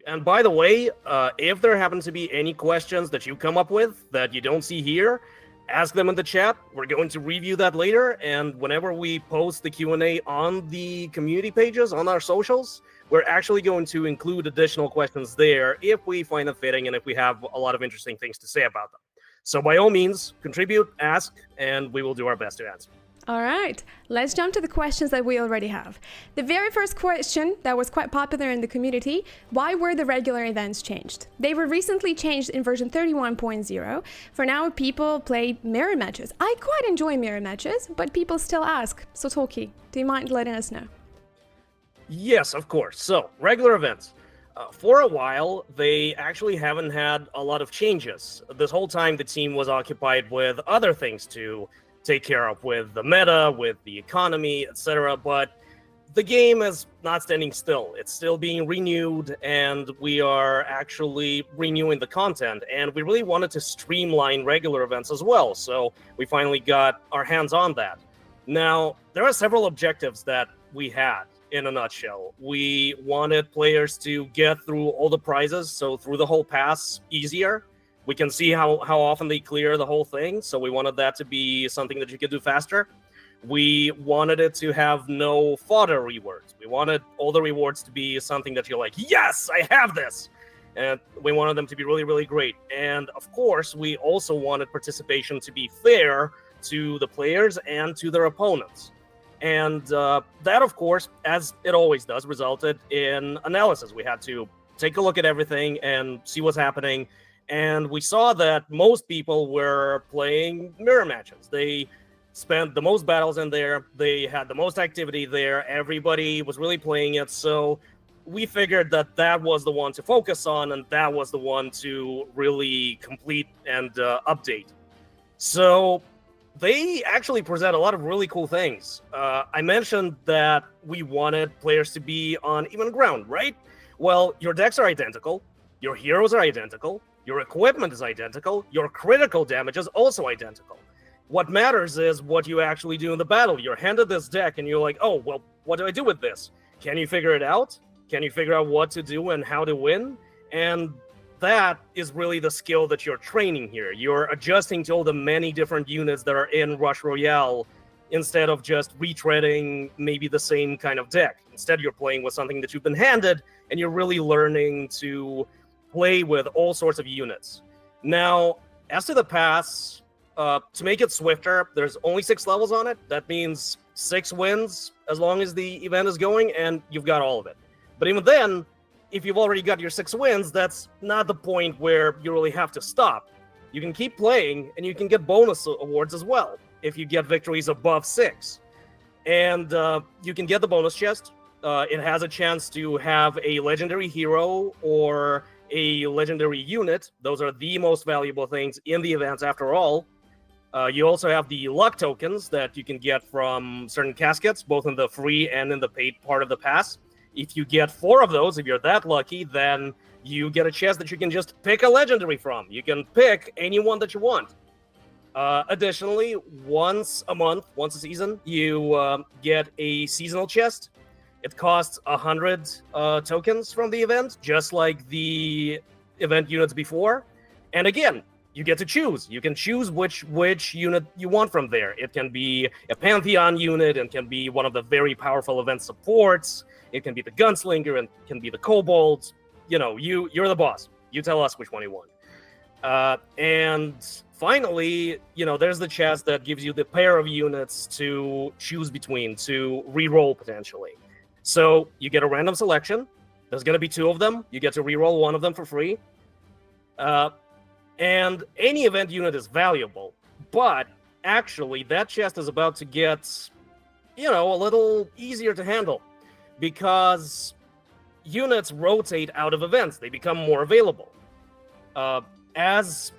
And by the way, if there happen to be any questions that you come up with that you don't see here, ask them in the chat. We're going to review that later, and whenever we post the Q&A on the community pages, on our socials, we're actually going to include additional questions there if we find it fitting and if we have a lot of interesting things to say about them. So by all means, contribute, ask, and we will do our best to answer. All right, let's jump to the questions that we already have. The very first question that was quite popular in the community: why were the regular events changed? They were recently changed in version 31.0. For now, people play mirror matches. I quite enjoy mirror matches, but people still ask. So Toki, do you mind letting us know? Yes, of course. So, regular events. For a while, they actually haven't had a lot of changes. This whole time, the team was occupied with other things to take care of, with the meta, with the economy, etc. But the game is not standing still. It's still being renewed, and we are actually renewing the content. And we really wanted to streamline regular events as well, so we finally got our hands on that. Now, there are several objectives that we had. In a nutshell, we wanted players to get through all the prizes, so through the whole pass easier. We can see how often they clear the whole thing, so we wanted that to be something that you could do faster. We wanted it to have no fodder rewards. We wanted all the rewards to be something that you're like, yes, I have this! And we wanted them to be really, really great. And of course, we also wanted participation to be fair to the players and to their opponents. And that, of course, as it always does, resulted in analysis. We had to take a look at everything and see what's happening. And we saw that most people were playing mirror matches. They spent the most battles in there. They had the most activity there. Everybody was really playing it. So we figured that that was the one to focus on, and that was the one to really complete and update. So they actually present a lot of really cool things. I mentioned that we wanted players to be on even ground, right? Well, your decks are identical, your heroes are identical, your equipment is identical, your critical damage is also identical. What matters is what you actually do in the battle. You're handed this deck and you're like, oh, well, what do I do with this? Can you figure it out? Can you figure out what to do and how to win? And that is really the skill that you're training here. You're adjusting to all the many different units that are in Rush Royale instead of just retreading maybe the same kind of deck. Instead, you're playing with something that you've been handed, and you're really learning to play with all sorts of units. Now, as to the pass, to make it swifter, there's only 6 levels on it. That means 6 wins as long as the event is going, and you've got all of it. But even then, if you've already got your 6 wins, that's not the point where you really have to stop. You can keep playing, and you can get bonus awards as well if you get victories above 6. And you can get the bonus chest. It has a chance to have a legendary hero or a legendary unit. Those are the most valuable things in the events after all. You also have the luck tokens that you can get from certain caskets, both in the free and in the paid part of the pass. If you get 4 of those, if you're that lucky, then you get a chest that you can just pick a legendary from. You can pick any one that you want. Additionally, once a month, once a season, you get a seasonal chest. It costs 100 tokens from the event, just like the event units before. And again, you get to choose. You can choose which unit you want from there. It can be a Pantheon unit, it can be one of the very powerful event supports, it can be the Gunslinger, and it can be the Kobolds. You know, you're the boss. You tell us which one you want. And finally, you know, there's the chest that gives you the pair of units to choose between, to re-roll potentially. So you get a random selection. There's going to be 2 of them. You get to re-roll one of them for free. And any event unit is valuable, but actually that chest is about to get, you know, a little easier to handle because units rotate out of events. They become more available. As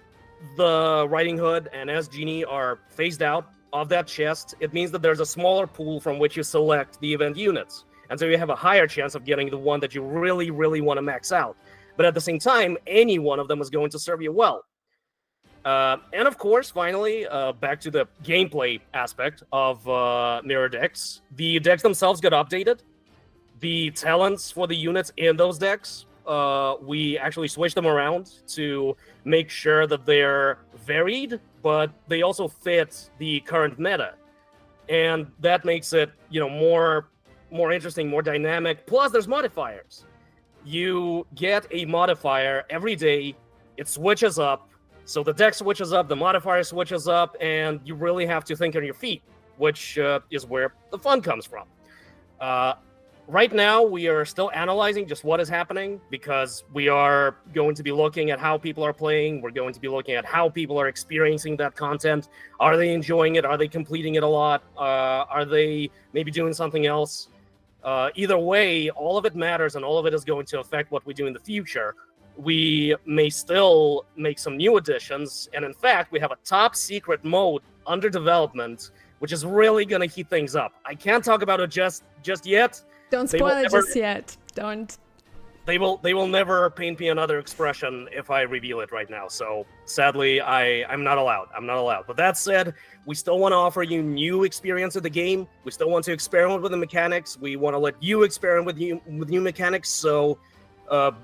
the Riding Hood and as Genie are phased out of that chest, it means that there's a smaller pool from which you select the event units. And so you have a higher chance of getting the one that you really, really want to max out. But at the same time, any one of them is going to serve you well. And of course, finally, back to the gameplay aspect of mirror decks. The decks themselves got updated. The talents for the units in those decks we actually switched them around to make sure that they're varied, but they also fit the current meta. And that makes it, more interesting, more dynamic. Plus, there's modifiers. You get a modifier every day. It switches up. So the deck switches up, the modifier switches up, and you really have to think on your feet, which is where the fun comes from. Right now, we are still analyzing just what is happening because we are going to be looking at how people are playing. We're going to be looking at how people are experiencing that content. Are they enjoying it? Are they completing it a lot? Are they maybe doing something else? Either way, all of it matters and all of it is going to affect what we do in the future. We may still make some new additions. And in fact, we have a top secret mode under development, which is really going to heat things up. I can't talk about it just yet. Don't spoil it just yet. Don't. They will never paint me another expression if I reveal it right now. So sadly, I'm not allowed. I'm not allowed. But that said, we still want to offer you new experience of the game. We still want to experiment with the mechanics. We want to let you experiment with new mechanics. So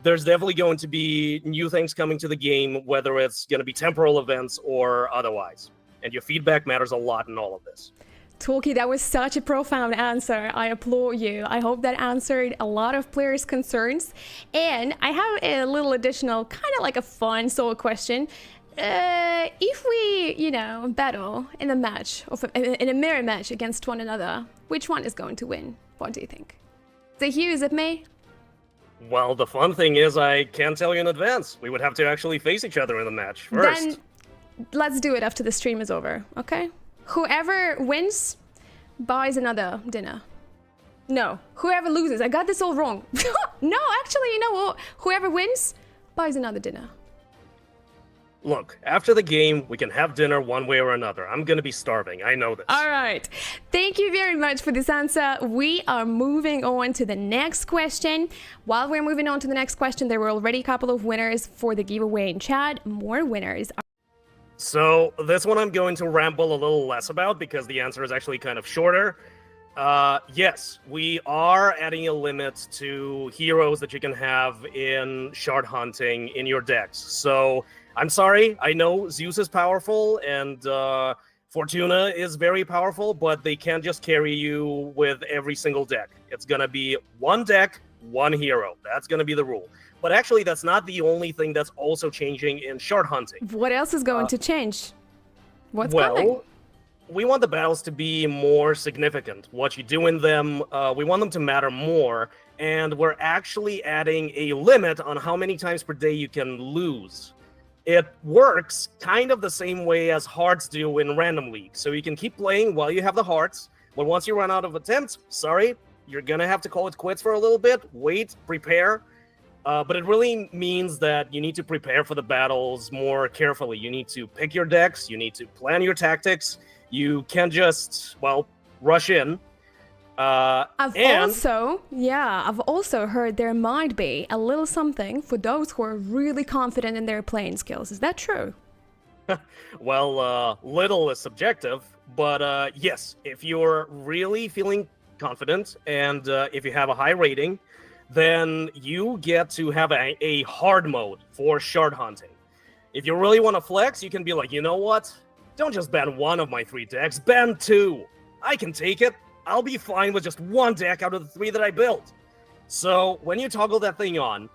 there's definitely going to be new things coming to the game, whether it's going to be temporal events or otherwise. And your feedback matters a lot in all of this. Talkie, that was such a profound answer. I applaud you. I hope that answered a lot of players' concerns. And I have a little additional, kind of like a fun sort of question. If we, battle in a match, in a mirror match against one another, which one is going to win? What do you think? Is it you? Is it me? Well, the fun thing is I can't tell you in advance. We would have to actually face each other in the match first. Then let's do it after the stream is over, okay? Whoever wins buys another dinner. No, whoever loses. I got this all wrong. No, actually, you know what? Whoever wins buys another dinner. Look, after the game, we can have dinner one way or another. I'm going to be starving. I know this. All right. Thank you very much for this answer. We are moving on to the next question. While we're moving on to the next question, there were already a couple of winners for the giveaway in chat. More winners. So this one I'm going to ramble a little less about because the answer is actually kind of shorter. Yes, we are adding a limit to heroes that you can have in shard hunting in your decks. So I'm sorry, I know Zeus is powerful and Fortuna is very powerful, but they can't just carry you with every single deck. It's going to be one deck, one hero. That's going to be the rule. But actually, that's not the only thing that's also changing in shard hunting. What else is going to change? What's coming? Well, we want the battles to be more significant. What you do in them, we want them to matter more. And we're actually adding a limit on how many times per day you can lose. It works kind of the same way as hearts do in Random League. So you can keep playing while you have the hearts. But once you run out of attempts, sorry, you're going to have to call it quits for a little bit. Wait, prepare. But it really means that you need to prepare for the battles more carefully. You need to pick your decks. You need to plan your tactics. You can't just, rush in. I've also heard there might be a little something for those who are really confident in their playing skills. Is that true? Well, little is subjective, but yes, if you're really feeling confident and if you have a high rating, then you get to have a hard mode for shard hunting. If you really want to flex, you can be like, you know what? Don't just ban one of my 3 decks, ban 2. I can take it. I'll be fine with just 1 deck out of the 3 that I built. So when you toggle that thing on,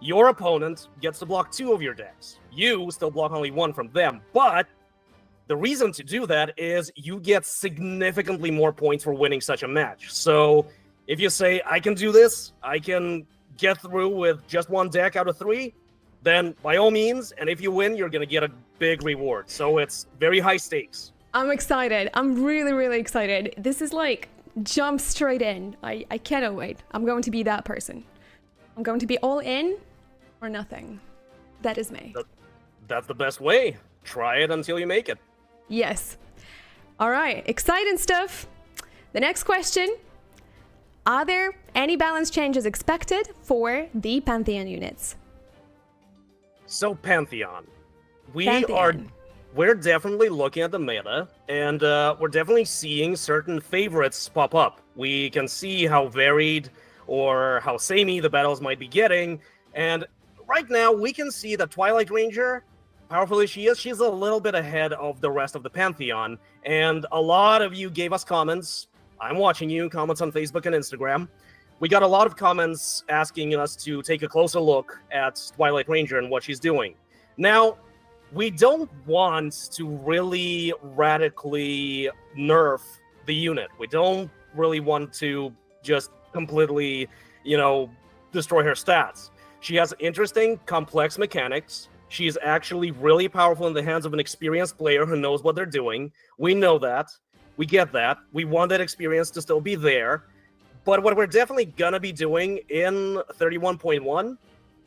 your opponent gets to block 2 of your decks. You still block only 1 from them, but the reason to do that is you get significantly more points for winning such a match. So if you say, I can do this, I can get through with just 1 deck out of 3, then by all means, and if you win, you're going to get a big reward. So it's very high stakes. I'm excited. I'm really, really excited. This is like jump straight in. I cannot wait. I'm going to be that person. I'm going to be all in or nothing. That is me. That's the best way. Try it until you make it. Yes. All right. Exciting stuff. The next question. Are there any balance changes expected for the Pantheon units? So Pantheon. We're definitely looking at the meta, and we're definitely seeing certain favorites pop up. We can see how varied or how samey the battles might be getting, And right now, we can see that Twilight Ranger, powerful as she is, she's a little bit ahead of the rest of the Pantheon. And a lot of you gave us comments. I'm watching you, comments on Facebook and Instagram. We got a lot of comments asking us to take a closer look at Twilight Ranger and what she's doing. Now, we don't want to really radically nerf the unit. We don't really want to just completely, destroy her stats. She has interesting, complex mechanics. She's actually really powerful in the hands of an experienced player who knows what they're doing. We know that. We get that. We want that experience to still be there. But what we're definitely going to be doing in 31.1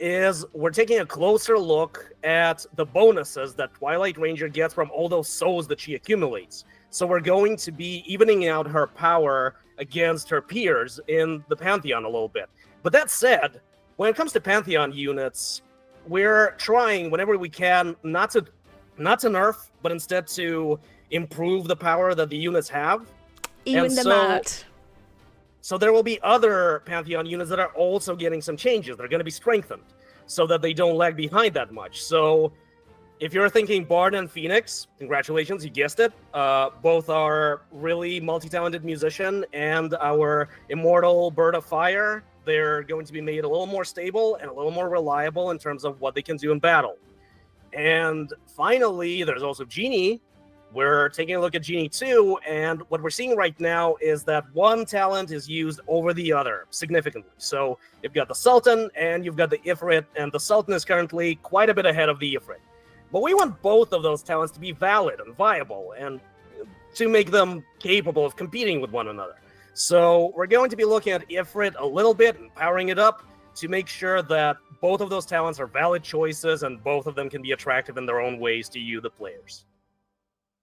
is we're taking a closer look at the bonuses that Twilight Ranger gets from all those souls that she accumulates. So we're going to be evening out her power against her peers in the Pantheon a little bit. But that said, when it comes to Pantheon units, we're trying whenever we can not to nerf, but instead to improve the power that the units have. Even them out. So there will be other Pantheon units that are also getting some changes. They're going to be strengthened so that they don't lag behind that much. So if you're thinking Bard and Phoenix, congratulations, you guessed it. Both are really multi-talented musician, and our immortal Bird of Fire, they're going to be made a little more stable and a little more reliable in terms of what they can do in battle. And finally, there's also Genie. We're taking a look at Genie 2, and what we're seeing right now is that one talent is used over the other significantly. So you've got the Sultan and you've got the Ifrit, and the Sultan is currently quite a bit ahead of the Ifrit. But we want both of those talents to be valid and viable and to make them capable of competing with one another. So we're going to be looking at Ifrit a little bit and powering it up to make sure that both of those talents are valid choices and both of them can be attractive in their own ways to you, the players.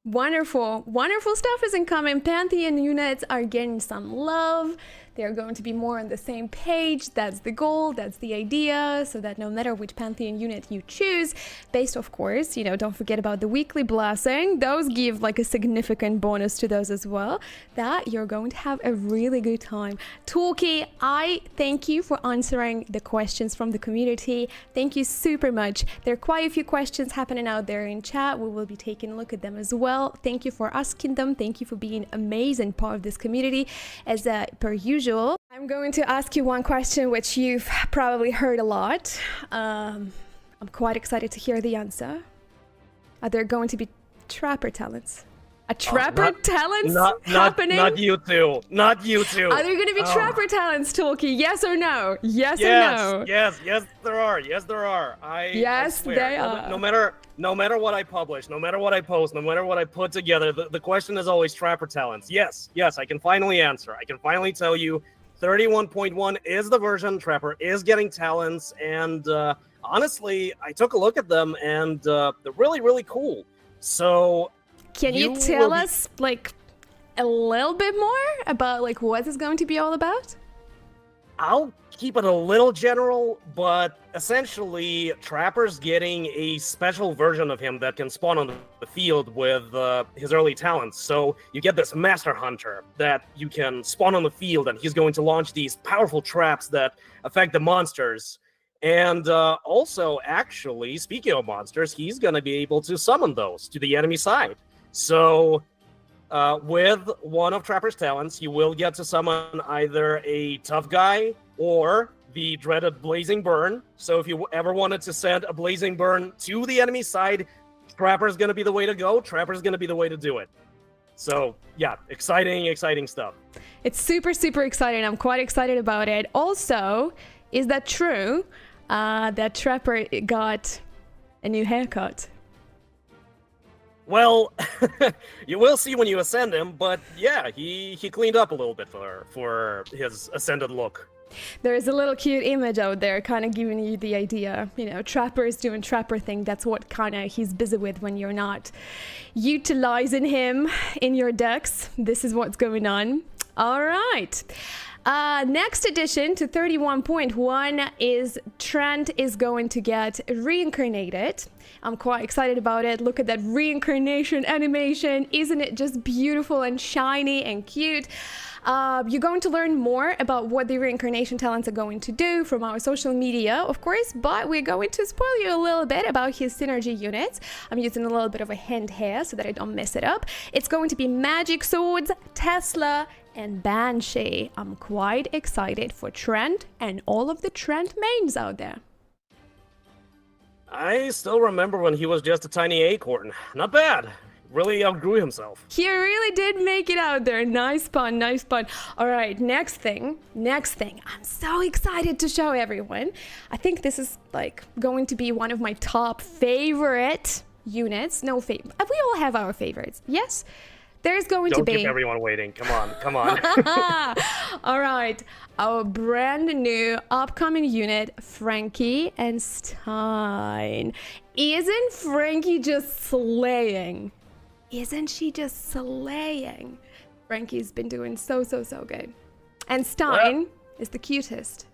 Wonderful. Wonderful stuff is incoming. Pantheon units are getting some love. They're going to be more on the same page. That's the goal. That's the idea. So that no matter which Pantheon unit you choose, based, of course, don't forget about the weekly blessing. Those give like a significant bonus to those as well, that you're going to have a really good time. Talkie, I thank you for answering the questions from the community. Thank you super much. There are quite a few questions happening out there in chat. We will be taking a look at them as well. Thank you for asking them. Thank you for being an amazing part of this community. As per usual, I'm going to ask you one question which you've probably heard a lot. I'm quite excited to hear the answer. Are there going to be Trapper talents? A Trapper talents happening? Not you two. Not you two. Are there going to be Trapper talents, Talkie? Yes or no? Yes or no? Yes, there are. Yes, there are. I swear. They are. No matter what I publish, no matter what I post, no matter what I put together, the question is always Trapper talents. Yes, I can finally answer. I can finally tell you 31.1 is the version. Trapper is getting talents, and honestly, I took a look at them, and they're really, really cool. So can you tell us like a little bit more about like what it's going to be all about? I'll keep it a little general, but essentially Trapper's getting a special version of him that can spawn on the field with his early talents. So you get this Master Hunter that you can spawn on the field, and he's going to launch these powerful traps that affect the monsters. And also, actually, speaking of monsters, he's going to be able to summon those to the enemy side. So with one of Trapper's talents, you will get to summon either a tough guy or the dreaded Blazing Burn. So if you ever wanted to send a Blazing Burn to the enemy side, Trapper's going to be the way to go. Trapper's going to be the way to do it. So yeah, exciting stuff. It's super, super exciting. I'm quite excited about it. Also, is that true that Trapper got a new haircut? Well, you will see when you ascend him, but yeah, he cleaned up a little bit for his ascended look. There is a little cute image out there kind of giving you the idea. Trapper is doing Trapper thing. That's what kind of he's busy with when you're not utilizing him in your decks. This is what's going on. All right. Next addition to 31.1 is Trent is going to get reincarnated. I'm quite excited about it. Look at that reincarnation animation. Isn't it just beautiful and shiny and cute? You're going to learn more about what the reincarnation talents are going to do from our social media, of course, but we're going to spoil you a little bit about his synergy units. I'm using a little bit of a hint here so that I don't mess it up. It's going to be Magic Swords, Tesla, and Banshee. I'm quite excited for Trent and all of the Trent mains out there. I still remember when he was just a tiny acorn. Not bad. Really outgrew himself. He really did make it out there. Nice pun, nice pun. All right, next thing. I'm so excited to show everyone. I think this is like going to be one of my top favorite units. No favorite. We all have our favorites. Yes? There's going to be... Don't keep everyone waiting. Come on. All right. Our brand new upcoming unit, Frankie and Stein. Isn't Frankie just slaying? Isn't she just slaying? Frankie's been doing so good. And Stein is the cutest.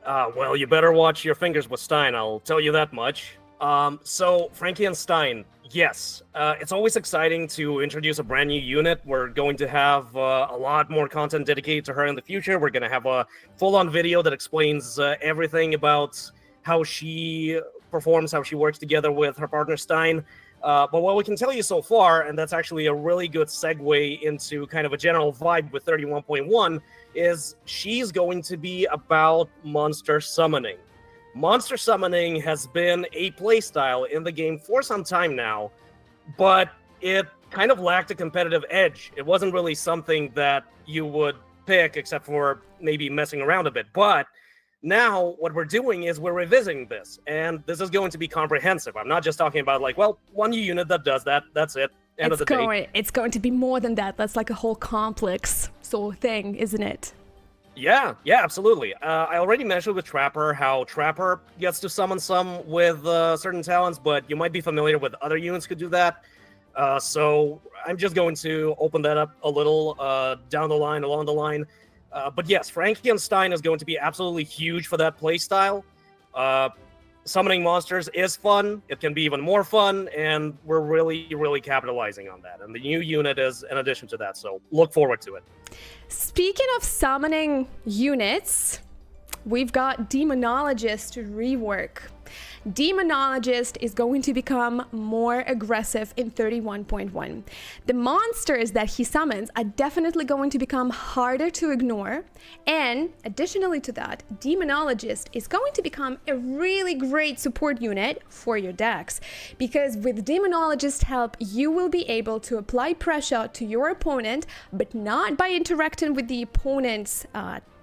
Well, you better watch your fingers with Stein, I'll tell you that much. So, Frankie and Stein, yes, it's always exciting to introduce a brand new unit. We're going to have a lot more content dedicated to her in the future. We're going to have a full-on video that explains everything about how she performs, how she works together with her partner Stein. But what we can tell you so far, and that's actually a really good segue into kind of a general vibe with 31.1, is she's going to be about monster summoning. Monster summoning has been a playstyle in the game for some time now, but it kind of lacked a competitive edge. It wasn't really something that you would pick except for maybe messing around a bit. But now what we're doing is we're revisiting this, and this is going to be comprehensive. I'm not just talking about like, well, one new unit that does that, that's it, end of the day. It's going to be more than that. That's like a whole complex sort of thing, isn't it? Yeah, absolutely. I already mentioned with Trapper how Trapper gets to summon some with certain talents, but you might be familiar with other units who do that. So I'm just going to open that up a little down the line, along the line. But yes, Frankie and Stein is going to be absolutely huge for that playstyle. Summoning monsters is fun. It can be even more fun, and we're really capitalizing on that. And the new unit is in addition to that, so look forward to it. Speaking of summoning units, we've got Demonologist rework. Demonologist is going to become more aggressive in 31.1. The monsters that he summons are definitely going to become harder to ignore, and additionally to that, Demonologist is going to become a really great support unit for your decks, because with Demonologist help, you will be able to apply pressure to your opponent, but not by interacting with the opponent's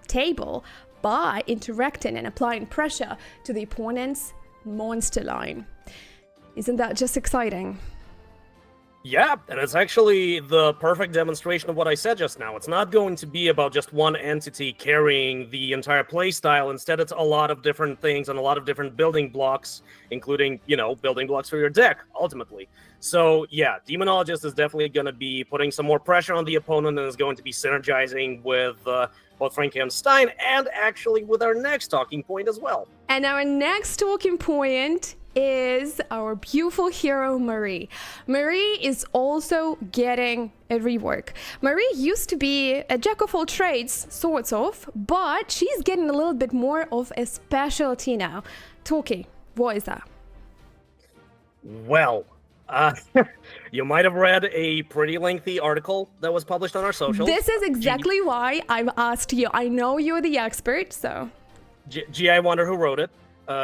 table, by interacting and applying pressure to the opponent's monster line. Isn't that just exciting? Yeah, and it's actually the perfect demonstration of what I said just now. It's not going to be about just one entity carrying the entire playstyle. Instead, it's a lot of different things and a lot of different building blocks, including, building blocks for your deck, ultimately. So, yeah, Demonologist is definitely going to be putting some more pressure on the opponent and is going to be synergizing with both Frankie and Stein, and actually with our next talking point as well. And our next talking point is our beautiful hero, Marie. Marie is also getting a rework. Marie used to be a jack of all trades, sorts of, but she's getting a little bit more of a specialty now. Toki, what is that? Well, you might have read a pretty lengthy article that was published on our socials. This is exactly why I've asked you. I know you're the expert, so... I wonder who wrote it.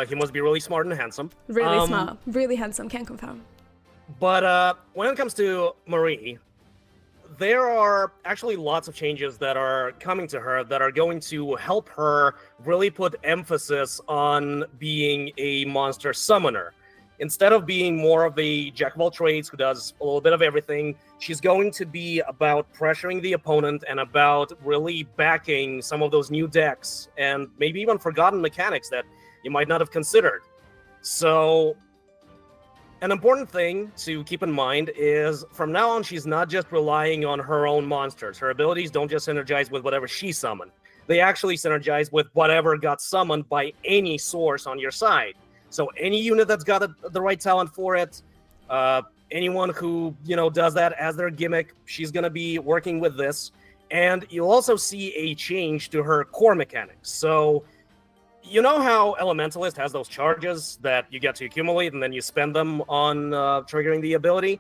He must be really smart and handsome. Really smart. Really handsome, can confirm. But when it comes to Marie, there are actually lots of changes that are coming to her that are going to help her really put emphasis on being a monster summoner. Instead of being more of a jack of all trades who does a little bit of everything, she's going to be about pressuring the opponent and about really backing some of those new decks and maybe even forgotten mechanics that you might not have considered. So an important thing to keep in mind is from now on, she's not just relying on her own monsters. Her abilities don't just synergize with whatever she summoned. They actually synergize with whatever got summoned by any source on your side. So any unit that's got the right talent for it, anyone who, does that as their gimmick, she's going to be working with this. And you'll also see a change to her core mechanics. So, you know how Elementalist has those charges that you get to accumulate and then you spend them on triggering the ability?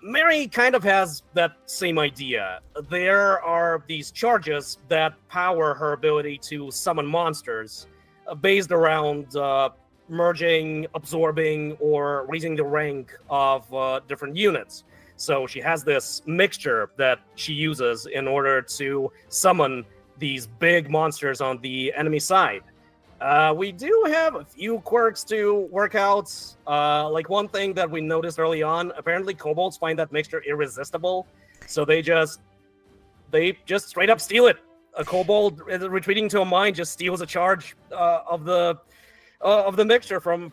Mary kind of has that same idea. There are these charges that power her ability to summon monsters based around merging, absorbing, or raising the rank of different units. So she has this mixture that she uses in order to summon these big monsters on the enemy side. We do have a few quirks to work out. Like one thing that we noticed early on, apparently kobolds find that mixture irresistible. So they just straight up steal it. A kobold retreating to a mine just steals a charge of the mixture from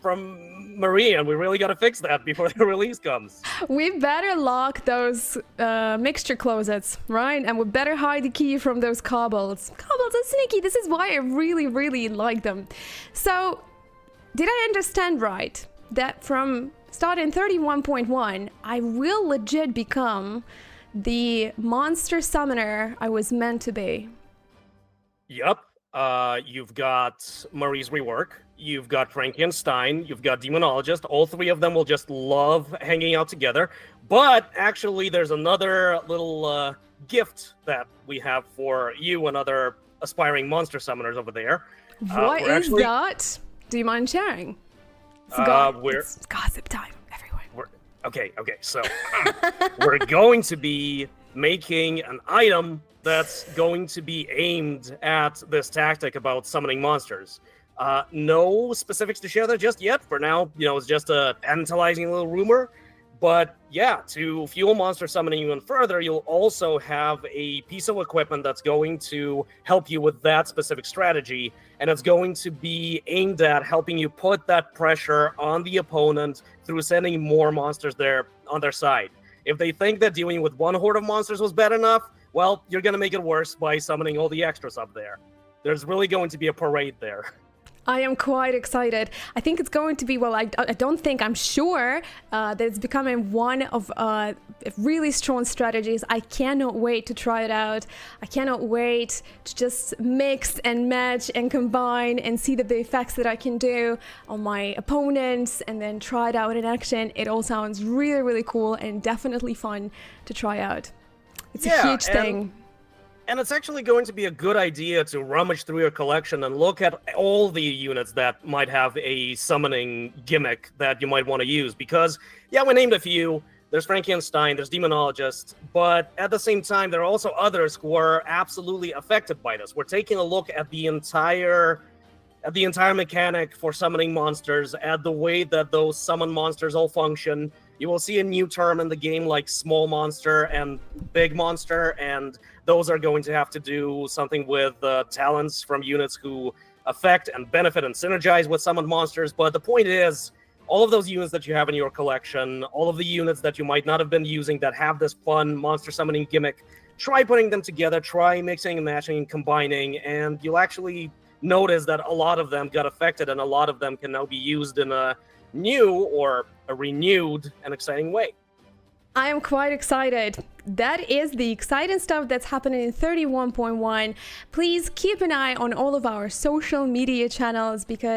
Marie, and we really got to fix that before the release comes. We better lock those mixture closets, right? And we better hide the key from those kobolds. Kobolds are sneaky. This is why I really, really like them. So, did I understand right that from starting 31.1, I will legit become the monster summoner I was meant to be? Yep. You've got Marie's rework, you've got Frankenstein, you've got Demonologist. All three of them will just love hanging out together. But actually, there's another little gift that we have for you and other aspiring monster summoners over there. What is that? Do you mind sharing? It's gossip time, everyone. Okay. So we're going to be making an item that's going to be aimed at this tactic about summoning monsters. No specifics to share there just yet. For now, it's just a tantalizing little rumor. But yeah, to fuel monster summoning even further, you'll also have a piece of equipment that's going to help you with that specific strategy. And it's going to be aimed at helping you put that pressure on the opponent through sending more monsters there on their side. If they think that dealing with one horde of monsters was bad enough, well, you're going to make it worse by summoning all the extras up there. There's really going to be a parade there. I am quite excited. I think it's going to be, I'm sure that it's becoming one of really strong strategies. I cannot wait to try it out. I cannot wait to just mix and match and combine and see the effects that I can do on my opponents and then try it out in action. It all sounds really, really cool and definitely fun to try out. It's a huge thing. And it's actually going to be a good idea to rummage through your collection and look at all the units that might have a summoning gimmick that you might want to use. Because, yeah, we named a few. There's Frankenstein, there's Demonologist, but at the same time, there are also others who are absolutely affected by this. We're taking a look at the entire mechanic for summoning monsters, at the way that those summon monsters all function. You will see a new term in the game like small monster and big monster, and those are going to have to do something with talents from units who affect and benefit and synergize with summoned monsters. But the point is, all of those units that you have in your collection, all of the units that you might not have been using that have this fun monster summoning gimmick, try putting them together, try mixing and matching and combining, and you'll actually notice that a lot of them got affected and a lot of them can now be used in a new or a renewed and exciting way. I am quite excited. That is the exciting stuff that's happening in 31.1. Please keep an eye on all of our social media channels because